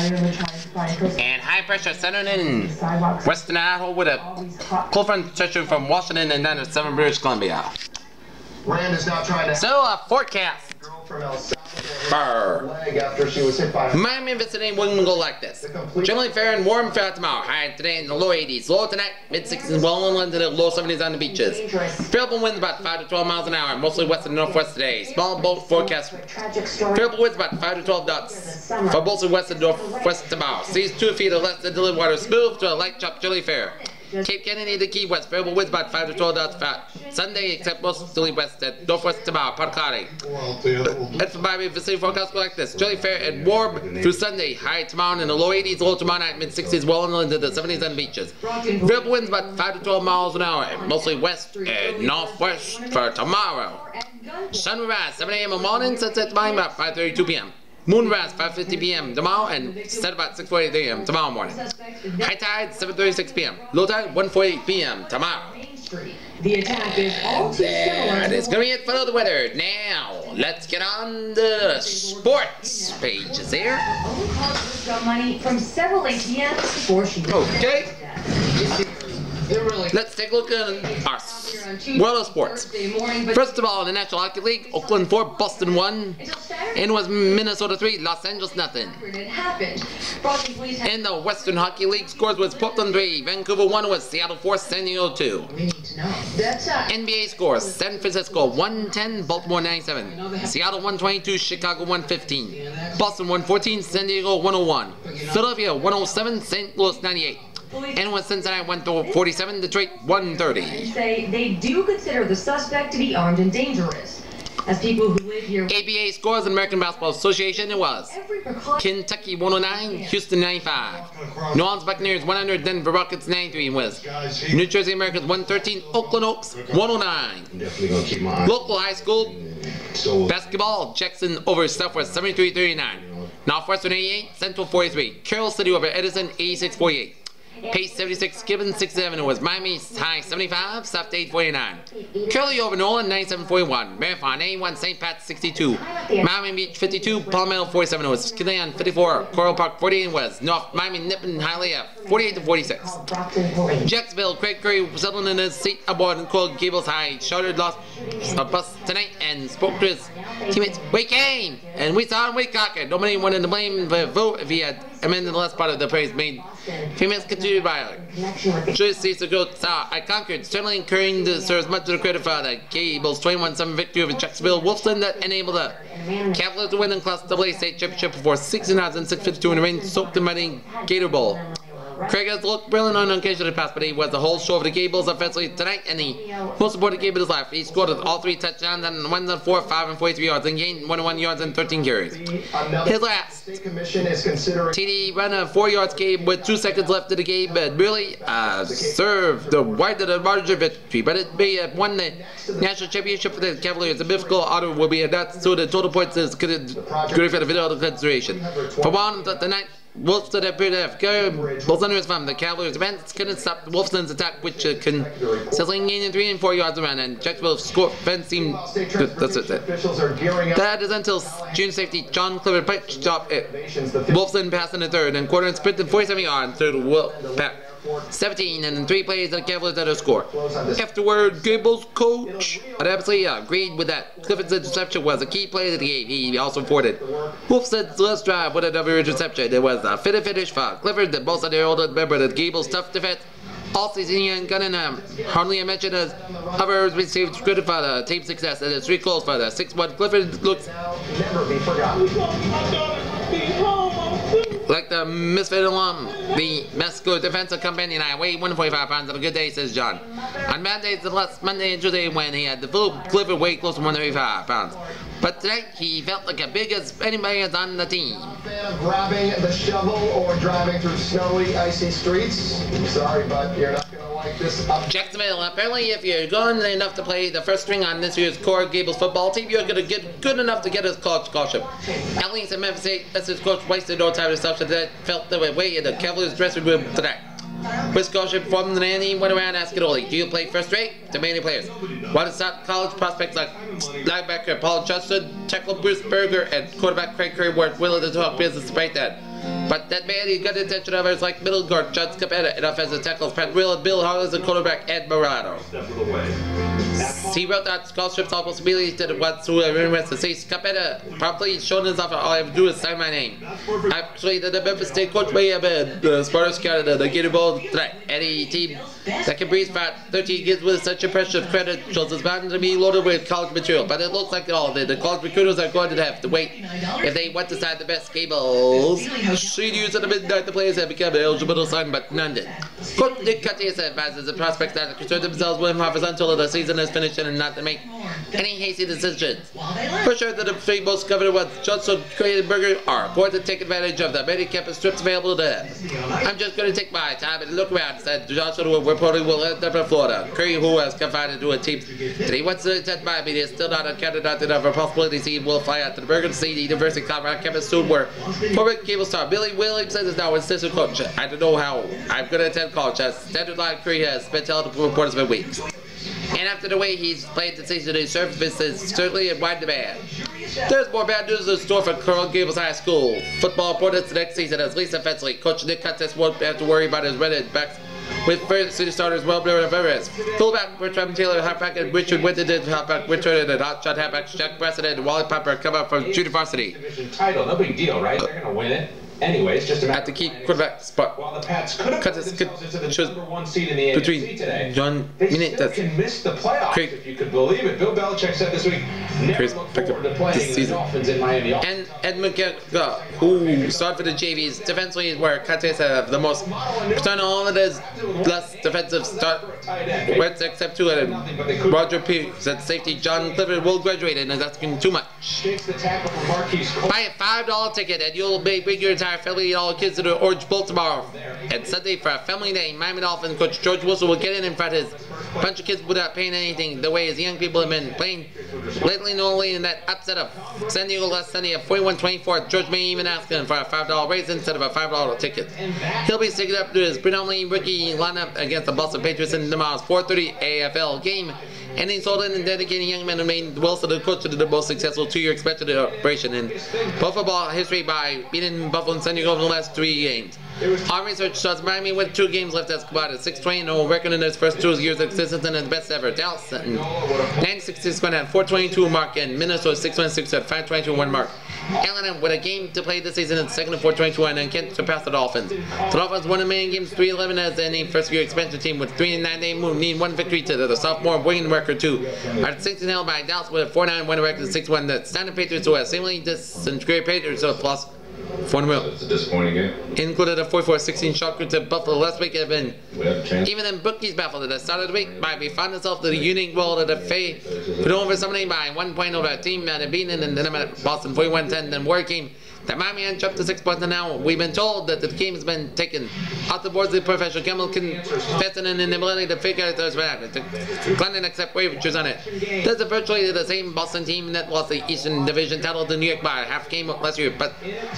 And high pressure centered in Western Idaho with a cold front stretching from Washington and down to 7 British Columbia. So a forecast. Miami visiting wouldn't go like this. Generally fair and warm throughout tomorrow. High today in the low 80s. Low tonight, mid 60s, well inland to the low 70s on the beaches. Favorable winds about 5 to 12 miles an hour, mostly west and northwest today. Small boat forecast. Favorable winds about 5 to 12 knots for mostly west and northwest tomorrow. Seas 2 feet or less to delivered water smooth to a light chop chilly fair. Cape Kennedy to Key West, favorable winds about 5 to 12 knots fat. Sunday, except mostly west at northwest tomorrow, part cloudy. And for Miami, vicinity forecast go like this. Chilly fair and warm through Sunday. High tomorrow in the low 80s, low tomorrow night, mid 60s, well into the 70s on beaches. Favorable winds about 5 to 12 miles an hour, mostly west and northwest for tomorrow. Sunrise, 7 a.m. in the morning, sunset tomorrow about 5:32 p.m. Moonrise 5:50 p.m. tomorrow and set about 6:48 a.m. tomorrow morning. High tide 7:36 p.m. Low tide 1:48 p.m. tomorrow. The attack is all too similar. That is going to be it for the weather. Now, let's get on the sports pages here. Got money from several ATMs before she okay. Let's take a look at our world of sports. First of all, in the National Hockey League, Oakland 4, Boston 1, and it was Minnesota 3, Los Angeles nothing. In the Western Hockey League, scores was Portland 3, Vancouver 1 was Seattle 4, San Diego 2. NBA scores, San Francisco 110, Baltimore 97, Seattle 122, Chicago 115, Boston 114, San Diego 101, Philadelphia 107, St. Louis 98. And with Cincinnati 147, Detroit 130. They do consider the suspect to be armed and dangerous. As people who live here. ABA scores in American Basketball Association, it was Kentucky 109, Houston 95, New Orleans Buccaneers 100, Denver Rockets 93 was New Jersey Americans 113, Oakland Oaks 109. Local high school basketball, Jackson over Southwest 73-39, Northwestern 88, Central 43, Carroll City over Edison 86-48. Pace 76, Gibbons 67, it was Miami High 75, South 849. Curly over Nolan 97-41, Marathon 81, St. Pat 62, Miami Beach 52, Palmetto 47, it was Killian 54, Coral Park 48 was North Miami Nippon Hialeah 48-46. Jacksonville, Craig Curry settled in his seat aboard Coral Gables High, Chartered lost a bus tonight and spoke to his teammates, we came, and we saw him, we conquered. Nobody wanted to blame the vote if he had amended the last part of the praise made. Females continued by Julius Caesar goes, I conquered, certainly encouraging to serve as much of the credit for the Gables 21-7 victory over Jacksonville Wolfson that enabled the Cavaliers to win in Class AA state championship before 16,652 in the rain soaked the muddy Gator Bowl. Craig has looked brilliant on occasion of the past, but he was the whole show of the Gables offensively tonight, and the most important game of his life. He scored all 3 touchdowns and went on 4, 5, and 43 yards, and gained 101 yards and 13 carries. His last TD run a 4 yards game with 2 seconds left in the game, and really served the wide of the margin of victory. But it may have won the national championship for the Cavaliers. The difficult order will be that, so the total points is good for the video consideration. For one, the night. Wolfson appeared to have both under his thumb. The Cavaliers' defense couldn't stop Wolfson's attack, which consistently gaining 3 and 4 yards around, and Jacksonville's score defense seemed that's it. That is until June safety John Clifford pitched up it. Wolfson passed in the third and quarter and sprinted 47 yards to the Wolfpack. 17 and in 3 plays the Cavaliers had a score. Afterward, Gables' coach absolutely agreed with that. Clifford's interception was a key play that he gave. He also afforded Wolfson's last drive with another interception. It was a fitted finish for Clifford that most of the older member that Gables' tough defense. All season he and Gunn hardly mentioned as others received credit for the team's success, and it's 3 goals for the 6-1. Clifford looks never be forgotten. Like the misfit alum, the Mexico defensive companion, I weigh 145 pounds on a good day, says John. On bad days, the last Monday and Tuesday when he had the full Clifford weighed close to 135 pounds. But tonight, he felt like as big as anybody is on the team. Fan of grabbing the shovel or driving through snowy, icy streets? I'm sorry, but you're not going to like this. Jacksonville, apparently if you're good enough to play the first string on this year's Coral Gables football team, you're going to get good enough to get his college scholarship. At least in Memphis State, that's his coach wasted no time himself so that felt the way in the Cavaliers dressing room tonight. With scholarship from the nanny, went around asking Oli, do you play first rate? To many players. What is that college prospects like linebacker Paul Justin, tackle Bruce Berger, and quarterback Craig Curry weren't willing to talk business despite that. But that man, he got the attention of others like middle guard Judd Capetta and offensive tackles Pat Will and Bill Hollis and quarterback Ed Morado. He wrote out scholarships almost immediately to the ones who are interested to see Capetta promptly showed his offer. All I have to do is sign my name. Actually, the Memphis State coach may have been the smartest candidate to get involved threat. Any team that can breeze for 13 gives with such impressive credentials is bound to be loaded with college material. But it looks like all of it. The college recruiters are going to have to wait if they want to sign the best gables. She'd use at the midnight the players have become eligible to sign, but none did. Coach Nick Cuttier advises the prospects not to concern themselves with offers until the season is finished and not to make any hasty decisions. For sure that the three most coveted ones, Johnson, Curry, and Berger, are going to take advantage of the many campus trips available to them. I'm just going to take my time and look around, said Johnson, who reportedly will end up in Florida. Curry, who has confided to a team that he wants to attend Miami, is still not a candidate of a possibility he will fly out to the Bergen State University of Colorado campus soon, where former cable star Billy Williams is now assistant coach. I don't know how I'm going to attend college, as standard line Curry has been telling the reporters for weeks. And after the way he's played the season, his service is certainly in wide demand. There's more bad news in store for Coral Gables High School. Football opponents next season, as least offensively. Coach Nick Cuttis won't have to worry about his red backs with first city starters well known of Everest. Fullback Bertram Taylor, halfback, and Richard Winton, halfback, Richard, and hotshot halfback Jack President and Wally Popper come up from junior varsity. Title, no big deal, right? They're gonna win it. Anyways, just at the key quarterback spot. While the Pats could have put themselves into the #1 seed in the AFC today, John they still can miss the playoffs, if you could believe it. Bill Belichick said this week, never look forward to playing the Dolphins in Miami. And Ed McGregor, who started for the JVs, defensively is where Cuttis have the most. Turn all of his less defensive start, except two of them. Roger Pierce at safety. John Clifford will graduate, and that's been too much. Buy a $5 ticket, and you'll bring your entire family and all the kids to the Orange Bowl tomorrow. And Sunday for a family day, Miami Dolphins coach George Wilson will get in front of his bunch of kids without paying anything, the way his young people have been playing lately, not only in that upset of San Diego last Sunday at 41-24. George may even ask him for a $5 raise instead of a $5 ticket. He'll be sticking up to his predominantly rookie lineup against the Boston Patriots in tomorrow's 4:30 AFL game. And he's holding and dedicating young men who made Wilson the coach to the most successful two-year expansion operation in pro football history by beating Buffalo and San Diego over the last 3 games. Our research shows Miami with 2 games left as combined, 6-20-0 record in his first 2 years of existence and his best ever. Dallas 9-6-6 at 4-22 mark, and Minnesota 6-1-6 at 5-22-1 mark. Allen with a game to play this season in second and 4-22 and can't surpass the Dolphins. The Dolphins won a million games 3-11 as any first-year expansion team with 3-9. They need 1 victory to the sophomore winning record 2. At 6-0 by Dallas with a 4-9 winning record 6-1. The Standard Patriots who are seemingly disintegrated Patriots so plus 4 mil. It's a disappointing game. Included a 44-16 shocker to Buffalo last week. Have been even in bookies baffled at the start of the week. Miami found itself to the unique world of the Fay, put over somebody by 1 point over a team that had been in the Boston 41-10. Then word came that Miami had jumped to 6 points, and now we've been told that the game has been taken off the boards of the professional Campbell confessing an inability to figure out those bad. Glennon accept waivers on it. This is virtually the same Boston team that lost the Eastern Division title to New York by a half game last year, but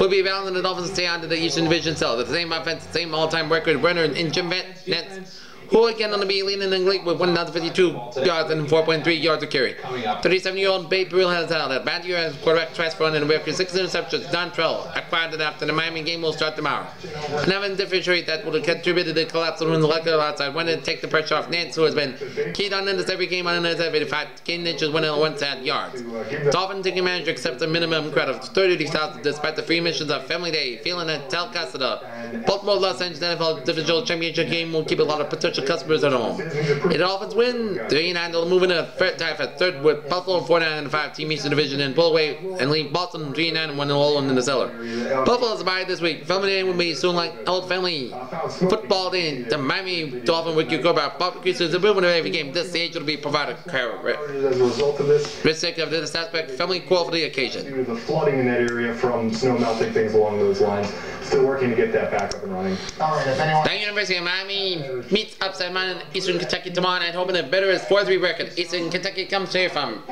will be bound in the Dolphins stay on to the Eastern Division cell. The same offense, same all-time record runner in Jim Nets, who again on the be leading in the league with 152 yards and 4.3 yards to carry. 37-year-old Babe Brill has had a bad year as quarterback transfer on and record 6 interceptions. Don Trell acquired it after the Miami game will start tomorrow. Another differentiate that would have contributed to the collapse when the lucky outside wanted to take the pressure off Nance, who has been keyed on in this every game on his every 5 inches winning 1 yards. Dolphin taking manager accepts a minimum credit of $30,000 despite the free missions of Family Day, feeling that Telcasta, Baltimore Los Angeles NFL Divisional Championship game will keep a lot of potential customers at home. The Dolphins win 3-9. They'll move into tie for third with Buffalo 4-9-5 team Eastern Division and pull away and leave Boston 3-9 and 1-0 in the cellar. Buffalo's bye this week. Family Day will be soon like old family football day. The Miami Dolphin with your quarterback barbecue is a movement of every game. This stage will be provided risk of this aspect. Family qual for the occasion. Due to the flooding in that area from snow melting, things along those lines. Still working to get that back up and running. All right, if anyone. The University of Miami meets Upside Mountain Eastern Kentucky tomorrow night, hoping a better is 4-3 record. Eastern Kentucky comes here from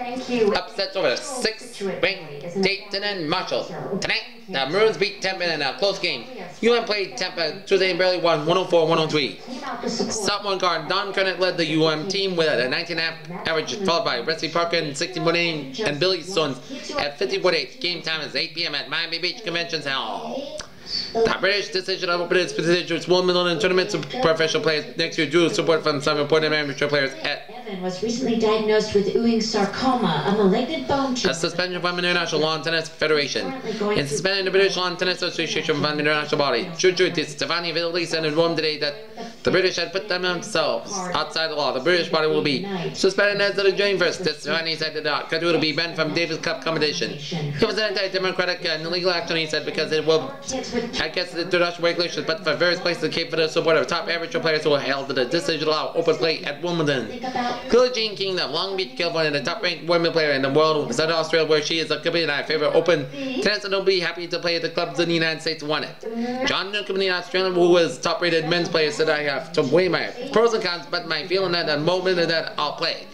upsets over 6th-ranked Dayton and Marshall. Tonight, the Maroons beat Temple in a close game. UM played Temple Tuesday and barely won 104-103. Sophomore guard Don Kernet led the UM team with a 19.5 average, followed by Wesley Parker and 16.8 and Billy Stones at 50.8. Game time is 8 p.m. at Miami Beach Convention Hall. The British decision of opening its procedures 1 million in tournaments of professional players next year drew support from some important amateur players at Evan was recently diagnosed with Wiggins sarcoma, a malignant bone tumor. a suspension from the International Lawn Tennis Federation. In suspending the British Lawn Tennis Association from the international body. True, Stefani Villali said in Rome today that the British had put themselves outside the law. The British body will be suspended as of June 1st. Stefani said that the country will be banned from Davis Cup competition. It was an anti-democratic and illegal action, he said, because it will against the international regulations, but for various places that came for the support of top amateur players who held the decision to allow open play at Wimbledon. Billie Jean King of Long Beach, California, the top-ranked women player in the world, was at Australia, where she is a company I favor open tennis and will be happy to play at the clubs in the United States won it. John Newcomb, the Australian, who was top-rated men's player, said I have to weigh my pros and cons, but my feeling at the moment that I'll play.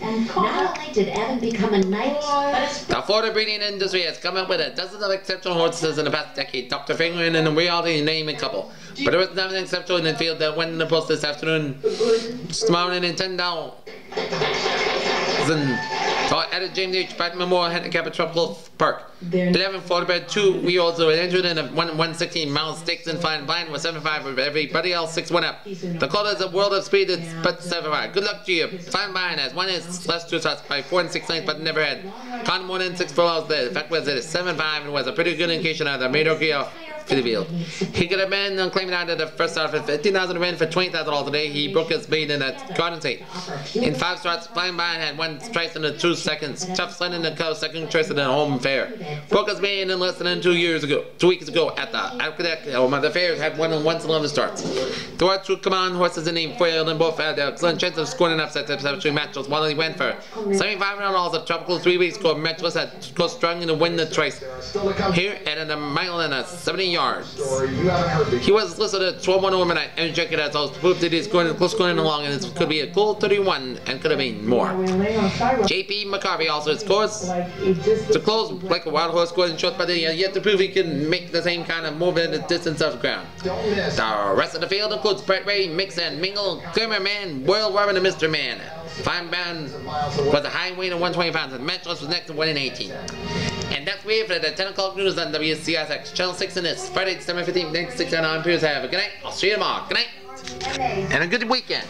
And not only did Evan become a knight, but the Florida breeding industry has come up with dozens of exceptional horses in the past decade. Dr. Fingering and a reality naming couple. But there was nothing exceptional in the field that went in the post this afternoon. Tomorrow in 10 down. At James H. Patton Memorial Handicap at Tropical Park. 11 Florida bred 2-year-olds who were entered in a 116-mile stakes and flying blind with 7-5 with everybody else 6-1 up. The call is a world of speed, it's but 7-5. Good luck to you. Flying blind has won his last 2 starts by 4 and 6 lengths, but never had caught more than 6 furlongs. The fact was that it's 7-5 and was a pretty good indication of the mediocre for the field. He could have been claiming out at the first start for 15,000 to win for 20,000 today. He broke his speed in a Garden State. In 5 starts, Flying Blind had 1 strikes in the 2 seconds. Tough Sled in the Co. second choice in the home fair. Broke his speed in less than 2 weeks ago at the Aqueduct. The fair had won in 1-11 starts. There were 2 command horses in the foil and both had an excellent chance of scoring an upset between matches. While he went for $7,500 at Tropical 3 weeks ago. Matchless had go strong to win the race. Here at a mile and 70 yards. He was listed at 12-1 overnight and check it out. So proved that he's going close going along, and it could be a cool 31 and could have been more. J.P. McCarvey also scores to close like a wild horse scores in short, but he has yet to prove he can make the same kind of movement at the distance of the ground. The rest of the field includes Brett Ray, Mix and Mingle, Glimmer Man, World Robin, and Mr. Man. Fine Band was a high weight of 120 pounds, and Matchless was next to 118. And that's it for the 10 o'clock news on WCIX Channel 6 in this Friday, December 15th, 1969 on Piers. Have a good night. I'll see you tomorrow. Good night. And a good weekend.